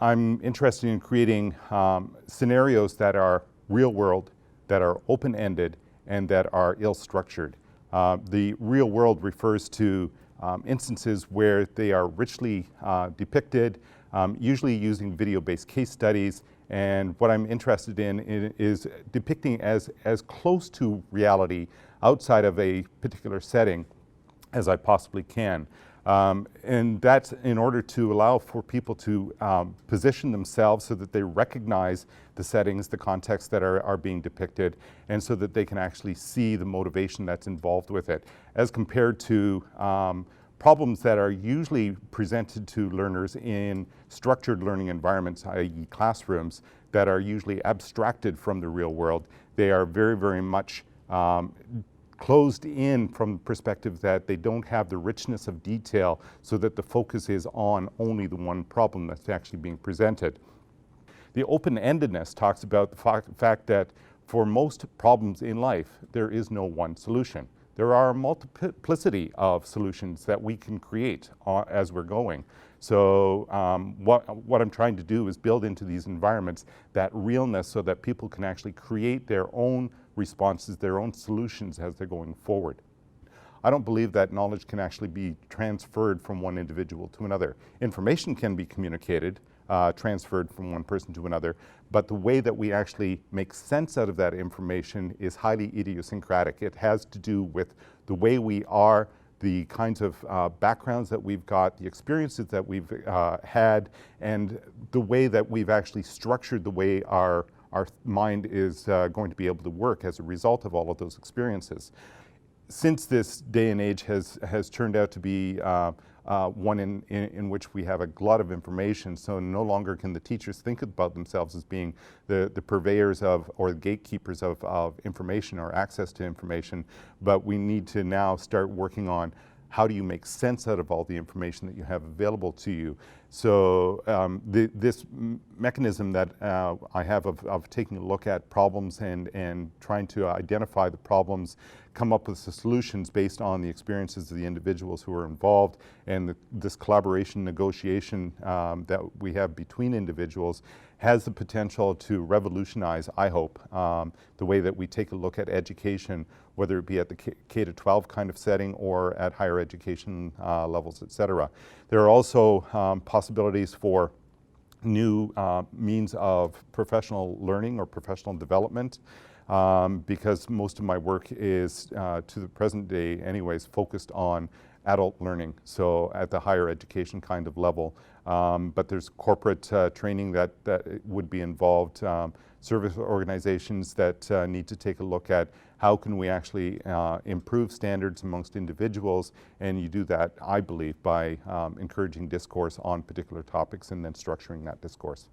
I'm interested in creating scenarios that are real world, that are open-ended, and that are ill-structured. The real world refers to instances where they are richly depicted, usually using video-based case studies, and what I'm interested in is depicting as close to reality outside of a particular setting as I possibly can. And that's in order to allow for people to position themselves so that they recognize the settings, the contexts that are being depicted, and so that they can actually see the motivation that's involved with it, as compared to problems that are usually presented to learners in structured learning environments, i.e. classrooms, that are usually abstracted from the real world. They are very, very much closed in from the perspective that they don't have the richness of detail, so that the focus is on only the one problem that's actually being presented. The open-endedness talks about the fact that for most problems in life, there is no one solution. There are a multiplicity of solutions that we can create as we're going. So what I'm trying to do is build into these environments that realness so that people can actually create their own responses, their own solutions as they're going forward. I don't believe that knowledge can actually be transferred from one individual to another. Information can be communicated, transferred from one person to another, but the way that we actually make sense out of that information is highly idiosyncratic. It has to do with the way we are, the kinds of backgrounds that we've got, the experiences that we've had, and the way that we've actually structured the way our mind is going to be able to work as a result of all of those experiences. Since this day and age has turned out to be one in which we have a lot of information, so no longer can the teachers think about themselves as being the purveyors of or the gatekeepers of information or access to information, but we need to now start working on how do you make sense out of all the information that you have available to you. So this mechanism that I have of taking a look at problems and trying to identify the problems, come up with the solutions based on the experiences of the individuals who are involved, and this collaboration, negotiation that we have between individuals has the potential to revolutionize, I hope, the way that we take a look at education, whether it be at the K-12 kind of setting or at higher education levels, et cetera. There are also possibilities for new means of professional learning or professional development, because most of my work is, to the present day anyways, focused on adult learning, so at the higher education kind of level. But there's corporate training that would be involved, service organizations that need to take a look at how can we actually improve standards amongst individuals, and you do that, I believe, by encouraging discourse on particular topics and then structuring that discourse.